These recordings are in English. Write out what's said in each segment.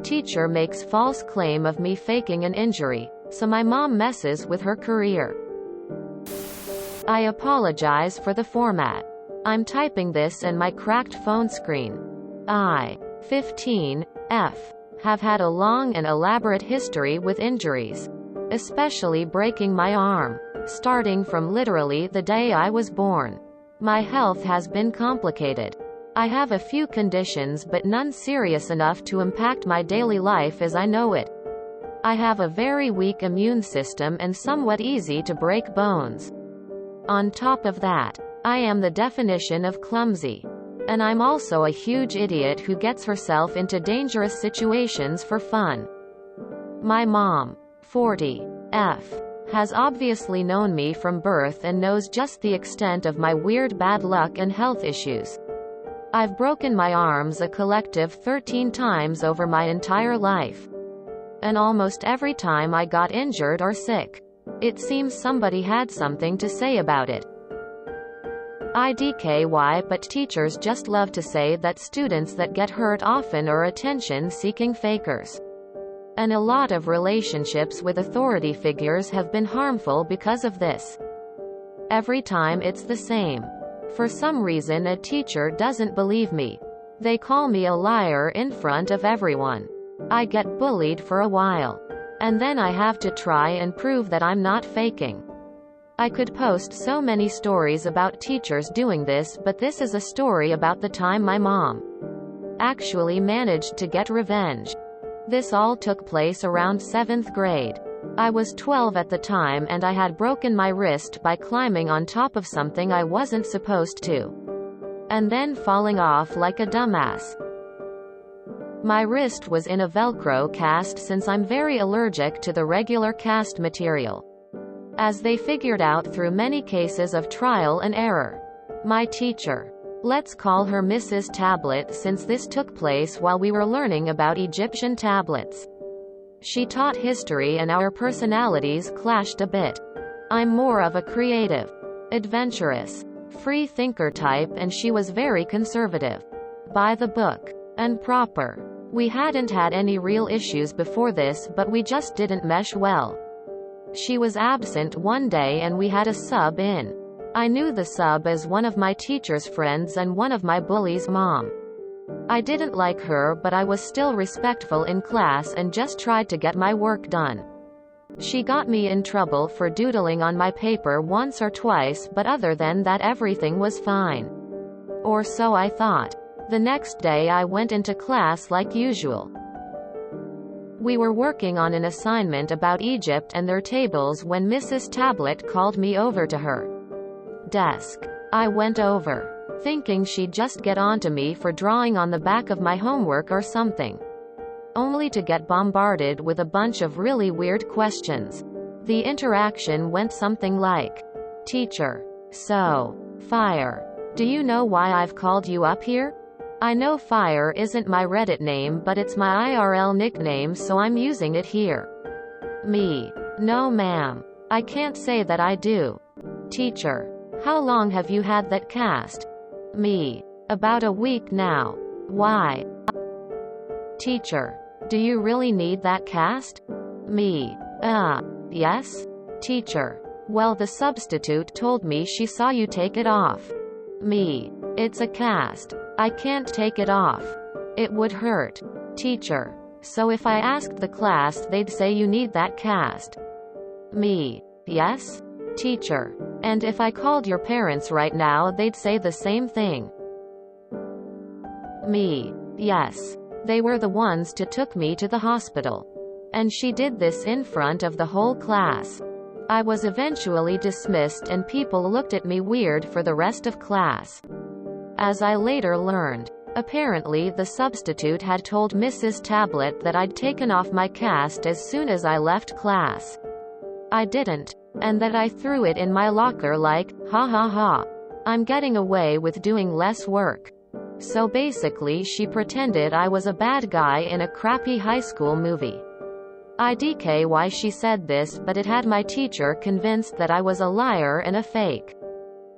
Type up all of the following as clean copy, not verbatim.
teacher makes false claim of me faking an injury, so my mom messes with her career. I apologize for the format. I'm typing this in my cracked phone screen. I, 15, F, have had a long and elaborate history with injuries, especially breaking my arm, starting from literally the day I was born. My health has been complicated. I have a few conditions but none serious enough to impact my daily life as I know it. I have a very weak immune system and somewhat easy to break bones. On top of that, I am the definition of clumsy. And I'm also a huge idiot who gets herself into dangerous situations for fun. My mom, 40, F, has obviously known me from birth and knows just the extent of my weird bad luck and health issues. I've broken my arms a collective 13 times over my entire life. And almost every time I got injured or sick, it seems somebody had something to say about it. IDKY, but teachers just love to say that students that get hurt often are attention-seeking fakers. And a lot of relationships with authority figures have been harmful because of this. Every time it's the same. For some reason a teacher doesn't believe me. They call me a liar in front of everyone. I get bullied for a while. And then I have to try and prove that I'm not faking. I could post so many stories about teachers doing this, but this is a story about the time my mom actually managed to get revenge. This all took place around 7th grade. I was 12 at the time and I had broken my wrist by climbing on top of something I wasn't supposed to. And then falling off like a dumbass. My wrist was in a Velcro cast since I'm very allergic to the regular cast material. As they figured out through many cases of trial and error. My teacher, let's call her Mrs. Tablet since this took place while we were learning about Egyptian tablets. She taught history and our personalities clashed a bit. I'm more of a creative, adventurous, free thinker type and she was very conservative. By the book. And proper. We hadn't had any real issues before this but we just didn't mesh well. She was absent one day and we had a sub in. I knew the sub as one of my teacher's friends and one of my bully's mom. I didn't like her but I was still respectful in class and just tried to get my work done. She got me in trouble for doodling on my paper once or twice but other than that everything was fine. Or so I thought. The next day I went into class like usual. We were working on an assignment about Egypt and their tables when Mrs. Tablet called me over to her desk. I went over, thinking she'd just get onto me for drawing on the back of my homework or something. Only to get bombarded with a bunch of really weird questions. The interaction went something like, "Teacher. So, Fire. Do you know why I've called you up here? I know Fire isn't my Reddit name but it's my IRL nickname so I'm using it here." Me. No ma'am. I can't say that I do. Teacher. How long have you had that cast? Me. About a week now. Why? Teacher. Do you really need that cast? Me. Yes? Teacher. Well, the substitute told me she saw you take it off. Me. It's a cast. I can't take it off. It would hurt. Teacher. So if I asked the class they'd say you need that cast. Me. Yes? Teacher. And if I called your parents right now they'd say the same thing. Me. Yes. They were the ones who took me to the hospital. And she did this in front of the whole class. I was eventually dismissed and people looked at me weird for the rest of class. As I later learned, apparently the substitute had told Mrs. Tablet that I'd taken off my cast as soon as I left class. I didn't. And that I threw it in my locker like, ha ha ha. I'm getting away with doing less work. So basically she pretended I was a bad guy in a crappy high school movie. IDK why she said this but it had my teacher convinced that I was a liar and a fake.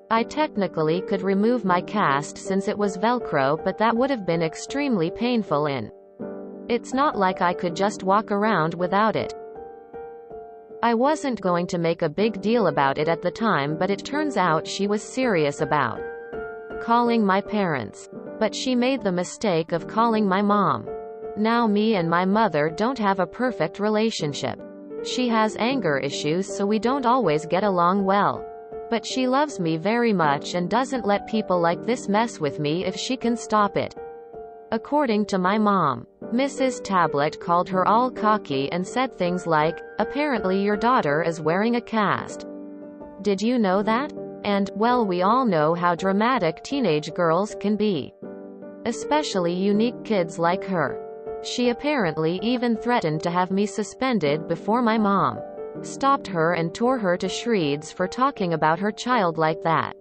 I technically could remove my cast since it was Velcro but that would have been extremely painful in It's not like I could just walk around without it. I wasn't going to make a big deal about it at the time, but it turns out she was serious about calling my parents. But she made the mistake of calling my mom. Now me and my mother don't have a perfect relationship. She has anger issues, so we don't always get along well. But she loves me very much and doesn't let people like this mess with me if she can stop it. According to my mom, Mrs. Tablet called her all cocky and said things like, "Apparently your daughter is wearing a cast. Did you know that?" And, well, we all know how dramatic teenage girls can be. Especially unique kids like her. She apparently even threatened to have me suspended before my mom stopped her and tore her to shreds for talking about her child like that.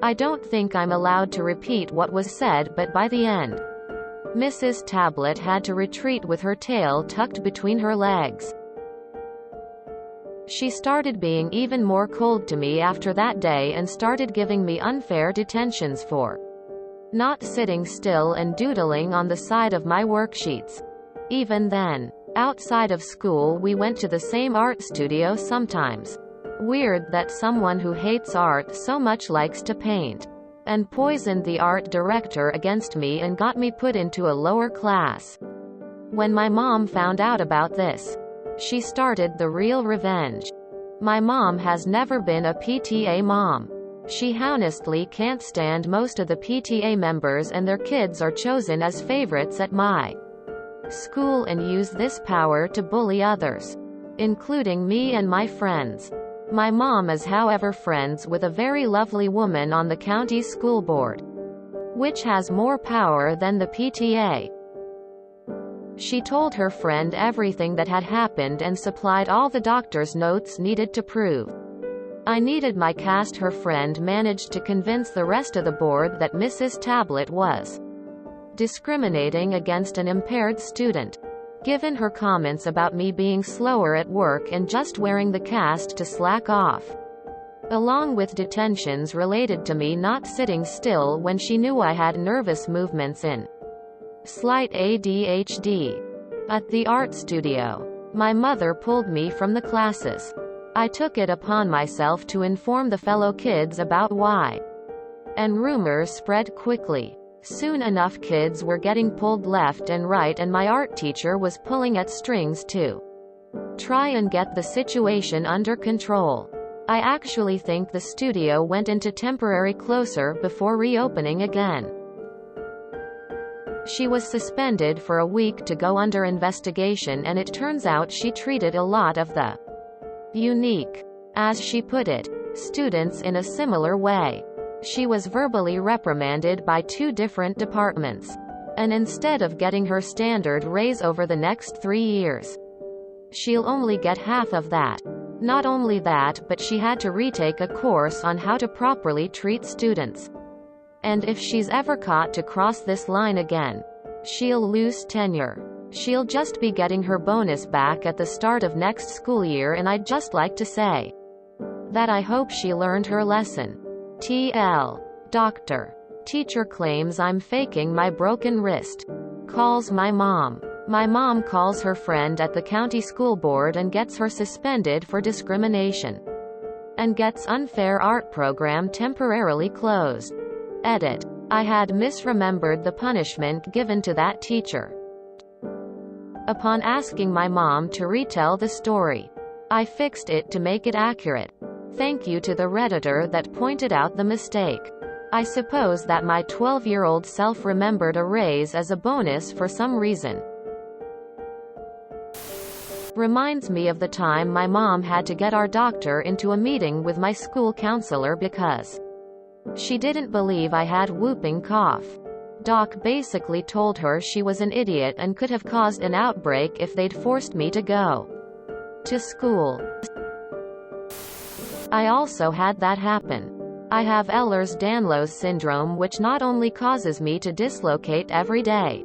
I don't think I'm allowed to repeat what was said, but by the end, Mrs. Tablet had to retreat with her tail tucked between her legs. She started being even more cold to me after that day and started giving me unfair detentions for not sitting still and doodling on the side of my worksheets. Even then, outside of school we went to the same art studio sometimes. Weird that someone who hates art so much likes to paint. And poisoned the art director against me and got me put into a lower class. When my mom found out about this, she started the real revenge. My mom has never been a PTA mom. She honestly can't stand most of the PTA members, and their kids are chosen as favorites at my school and use this power to bully others, including me and my friends. My mom is, however, friends with a very lovely woman on the county school board, which has more power than the PTA. She told her friend everything that had happened and supplied all the doctor's notes needed to prove I needed my cast. Her friend managed to convince the rest of the board that Mrs. Tablet was discriminating against an impaired student. Given her comments about me being slower at work and just wearing the cast to slack off, along with detentions related to me not sitting still when she knew I had nervous movements in slight ADHD. At the art studio, my mother pulled me from the classes. I took it upon myself to inform the fellow kids about why. And rumors spread quickly. Soon enough kids were getting pulled left and right, and my art teacher was pulling at strings to try and get the situation under control. I actually think the studio went into temporary closure before reopening again. She was suspended for a week to go under investigation, and it turns out she treated a lot of the unique, as she put it, students in a similar way. She was verbally reprimanded by 2 different departments. And instead of getting her standard raise over the next 3 years, she'll only get half of that. Not only that, but she had to retake a course on how to properly treat students. And if she's ever caught to cross this line again, she'll lose tenure. She'll just be getting her bonus back at the start of next school year, and I'd just like to say that I hope she learned her lesson. TL. Doctor. Teacher claims I'm faking my broken wrist. Calls my mom. My mom calls her friend at the county school board and gets her suspended for discrimination. And gets unfair art program temporarily closed. Edit. I had misremembered the punishment given to that teacher. Upon asking my mom to retell the story, I fixed it to make it accurate. Thank you to the Redditor that pointed out the mistake. I suppose that my 12-year-old self remembered a raise as a bonus for some reason. Reminds me of the time my mom had to get our doctor into a meeting with my school counselor because she didn't believe I had whooping cough. Doc basically told her she was an idiot and could have caused an outbreak if they'd forced me to go to school. I also had that happen. I have Ehlers-Danlos syndrome, which not only causes me to dislocate every day,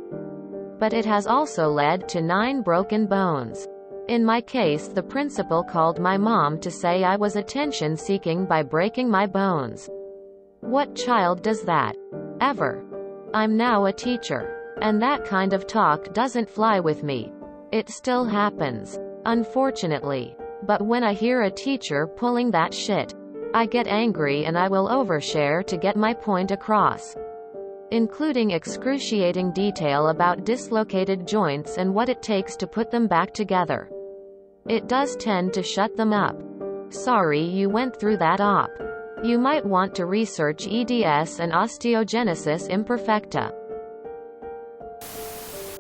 but it has also led to 9 broken bones. In my case, the principal called my mom to say I was attention-seeking by breaking my bones. What child does that? Ever? I'm now a teacher. And that kind of talk doesn't fly with me. It still happens, unfortunately. But when I hear a teacher pulling that shit, I get angry and I will overshare to get my point across, including excruciating detail about dislocated joints and what it takes to put them back together. It does tend to shut them up. Sorry you went through that op. You might want to research EDS and osteogenesis imperfecta.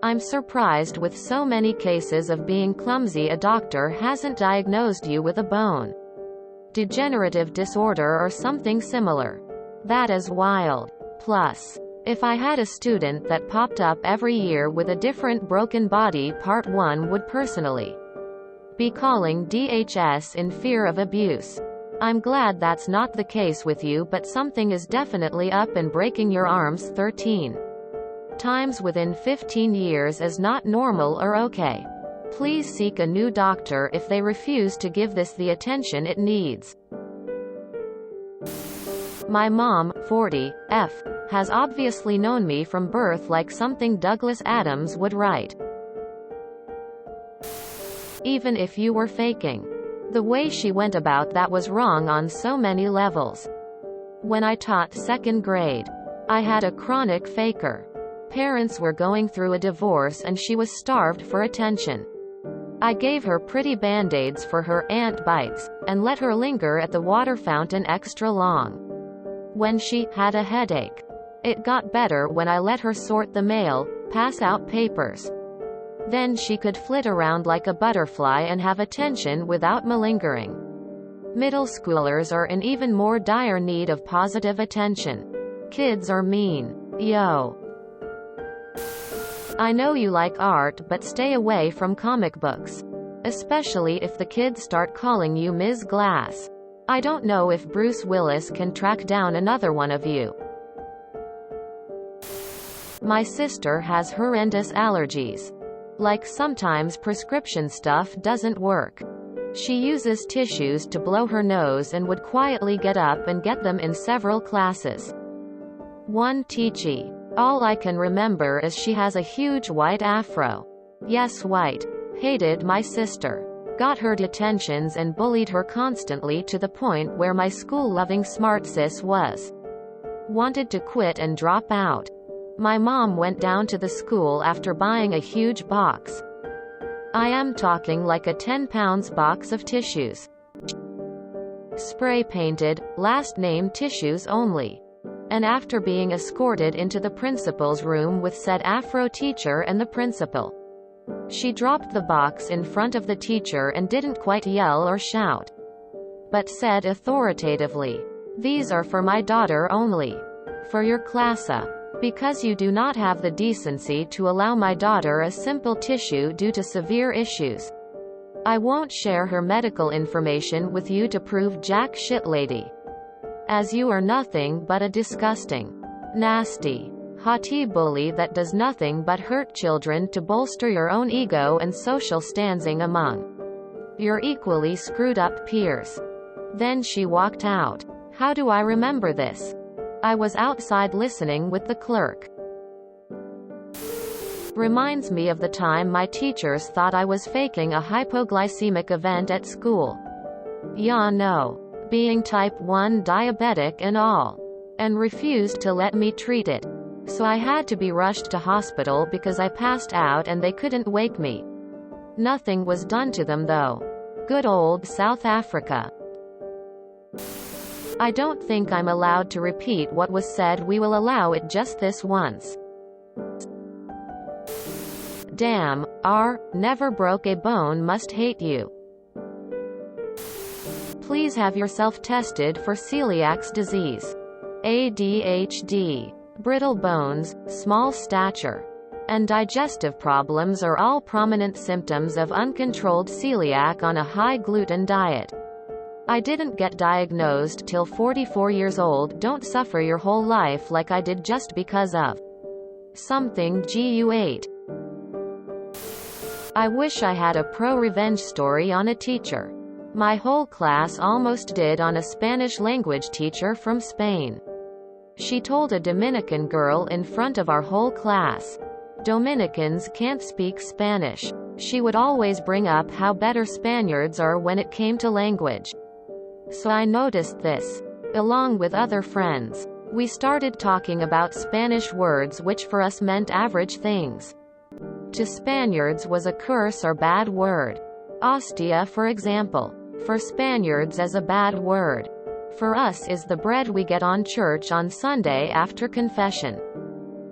I'm surprised with so many cases of being clumsy a doctor hasn't diagnosed you with a bone degenerative disorder or something similar. That is wild. Plus, if I had a student that popped up every year with a different broken body part, one would personally be calling DHS in fear of abuse. I'm glad that's not the case with you, but something is definitely up, and breaking your arms 13 times within 15 years is not normal or okay. Please seek a new doctor if they refuse to give this the attention it needs. My mom, 40, has obviously known me from birth, like something Douglas Adams would write. Even if you were faking. The way she went about that was wrong on so many levels. When I taught second grade, I had a chronic faker. Parents were going through a divorce and she was starved for attention. I gave her pretty band-aids for her ant bites, and let her linger at the water fountain extra long. When she had a headache, it got better when I let her sort the mail, pass out papers. Then she could flit around like a butterfly and have attention without malingering. Middle schoolers are in even more dire need of positive attention. Kids are mean. Yo. I know you like art, but stay away from comic books. Especially if the kids start calling you Ms. Glass. I don't know if Bruce Willis can track down another one of you. My sister has horrendous allergies. Like sometimes prescription stuff doesn't work. She uses tissues to blow her nose and would quietly get up and get them in several classes. One teachee. All I can remember is she has a huge white afro. Yes, white. Hated my sister. Got her detentions and bullied her constantly, to the point where my school-loving smart sis wanted to quit and drop out. My mom went down to the school after buying a huge box. I am talking like a 10 pounds box of tissues. Spray painted, last name tissues only. And after being escorted into the principal's room with said Afro teacher and the principal, she dropped the box in front of the teacher and didn't quite yell or shout, but said authoritatively, "These are for my daughter only. For your classa. Because you do not have the decency to allow my daughter a simple tissue due to severe issues. I won't share her medical information with you to prove jack shit, lady. As you are nothing but a disgusting, nasty, haughty bully that does nothing but hurt children to bolster your own ego and social standing among your equally screwed up peers." Then she walked out. How do I remember this? I was outside listening with the clerk. Reminds me of the time my teachers thought I was faking a hypoglycemic event at school. Yeah, no. Being type 1 diabetic and all. And refused to let me treat it. So I had to be rushed to hospital because I passed out and they couldn't wake me. Nothing was done to them though. Good old South Africa. I don't think I'm allowed to repeat what was said. We will allow it just this once. Damn, never broke a bone must hate you. Please have yourself tested for celiac disease, ADHD, brittle bones, small stature, and digestive problems are all prominent symptoms of uncontrolled celiac on a high gluten diet. I didn't get diagnosed till 44 years old. Don't suffer your whole life like I did just because of something you ate. I wish I had a ProRevenge story on a teacher. My whole class almost did on a Spanish language teacher from Spain. She told a Dominican girl in front of our whole class, Dominicans can't speak Spanish. She would always bring up how better Spaniards are when it came to language. So I noticed this. Along with other friends, we started talking about Spanish words which for us meant average things. To Spaniards was a curse or bad word. Hostia, for example, for Spaniards is a bad word. For us is the bread we get on church on Sunday after confession.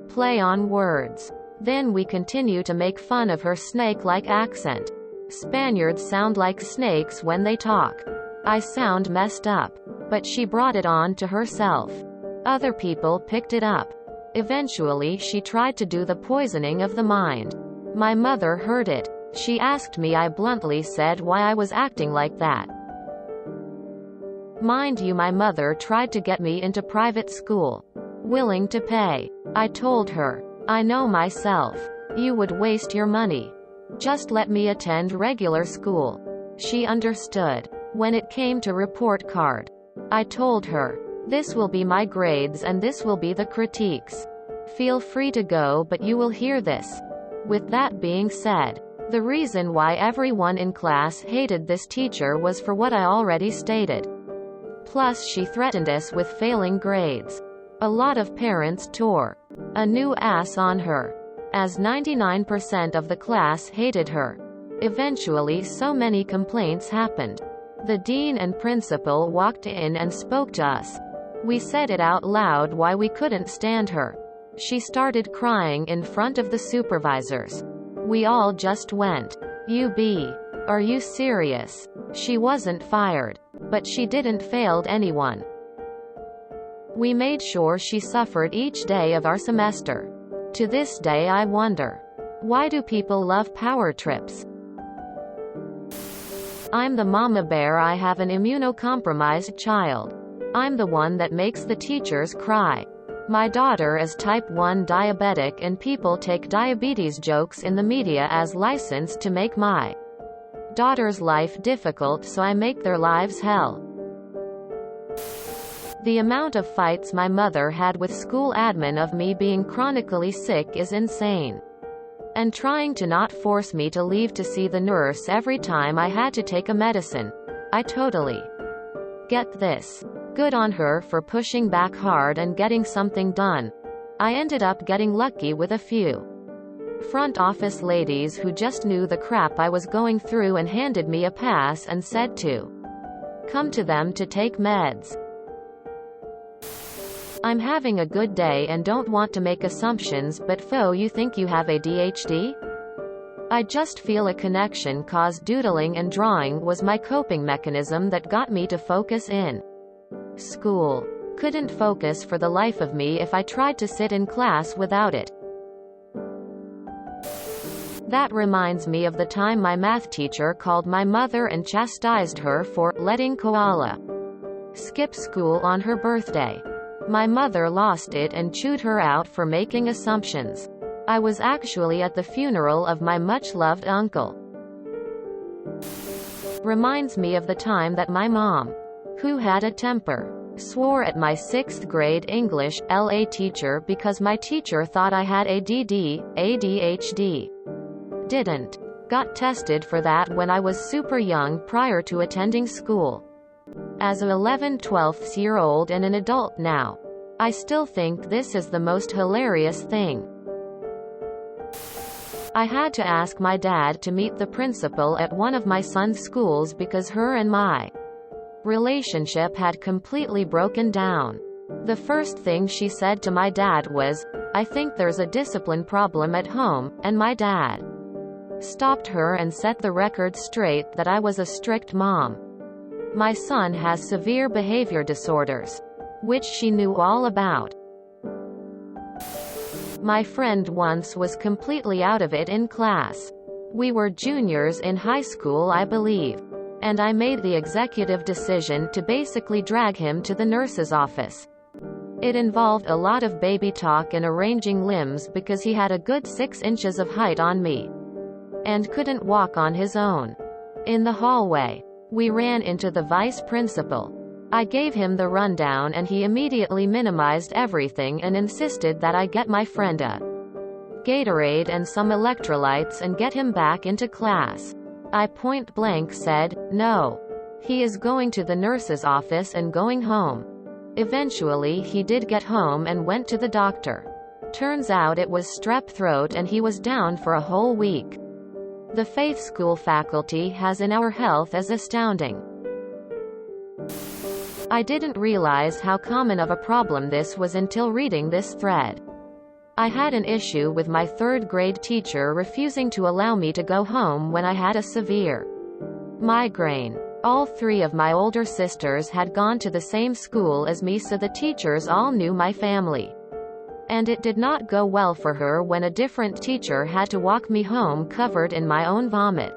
Play on words. Then we continue to make fun of her snake-like accent. Spaniards sound like snakes when they talk. I sound messed up. But she brought it on to herself. Other people picked it up. Eventually she tried to do the poisoning of the mind. My mother heard it. She asked me. I bluntly said why I was acting like that. Mind you, my mother tried to get me into private school. Willing to pay. I told her, I know myself. You would waste your money. Just let me attend regular school. She understood. When it came to report card, I told her, this will be my grades and this will be the critiques. Feel free to go, but you will hear this. With that being said, the reason why everyone in class hated this teacher was for what I already stated. Plus she threatened us with failing grades. A lot of parents tore a new ass on her, as 99% of the class hated her. Eventually so many complaints happened. The dean and principal walked in and spoke to us. We said it out loud why we couldn't stand her. She started crying in front of the supervisors. We all just went, Are you serious? She wasn't fired. But she didn't failed anyone. We made sure she suffered each day of our semester. To this day I wonder, why do people love power trips? I'm the mama bear. I have an immunocompromised child. I'm the one that makes the teachers cry. My daughter is type 1 diabetic and people take diabetes jokes in the media as license to make my daughter's life difficult, so I make their lives hell. The amount of fights my mother had with school admin of me being chronically sick is insane. And trying to not force me to leave to see the nurse every time I had to take a medicine. I totally get this. Good on her for pushing back hard and getting something done. I ended up getting lucky with a few front office ladies who just knew the crap I was going through and handed me a pass and said to come to them to take meds. I'm having a good day and don't want to make assumptions, but you think you have ADHD? I just feel a connection, cause doodling and drawing was my coping mechanism that got me to focus in school. Couldn't focus for the life of me if I tried to sit in class without it. That reminds me of the time my math teacher called my mother and chastised her for letting Koala skip school on her birthday. My mother lost it and chewed her out for making assumptions. I was actually at the funeral of my much-loved uncle. Reminds me of the time that my mom, who had a temper, swore at my 6th grade English LA teacher because my teacher thought I had ADHD. Didn't. Got tested for that when I was super young prior to attending school. As an 11-12-year-old and an adult now, I still think this is the most hilarious thing. I had to ask my dad to meet the principal at one of my son's schools because her and my relationship had completely broken down. The first thing she said to my dad was, I think there's a discipline problem at home, and my dad stopped her and set the record straight that I was a strict mom. My son has severe behavior disorders, which she knew all about. My friend once was completely out of it in class. We were juniors in high school, I believe. And I made the executive decision to basically drag him to the nurse's office. It involved a lot of baby talk and arranging limbs because he had a good 6 inches of height on me and couldn't walk on his own. In the hallway, we ran into the vice principal. I gave him the rundown and he immediately minimized everything and insisted that I get my friend a Gatorade and some electrolytes and get him back into class. I point blank said, no. He is going to the nurse's office and going home. Eventually he did get home and went to the doctor. Turns out it was strep throat and he was down for a whole week. The faith school faculty has in our health is astounding. I didn't realize how common of a problem this was until reading this thread. I had an issue with my third grade teacher refusing to allow me to go home when I had a severe migraine. All three of my older sisters had gone to the same school as me, so the teachers all knew my family. And it did not go well for her when a different teacher had to walk me home covered in my own vomit,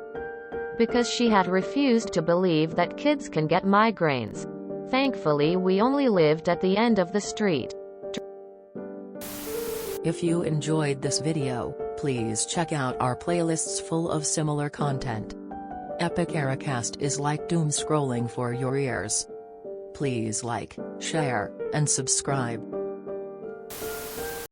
because she had refused to believe that kids can get migraines. Thankfully, we only lived at the end of the street. If you enjoyed this video, please check out our playlists full of similar content. Epic Eracast is like doom scrolling for your ears. Please like, share, and subscribe.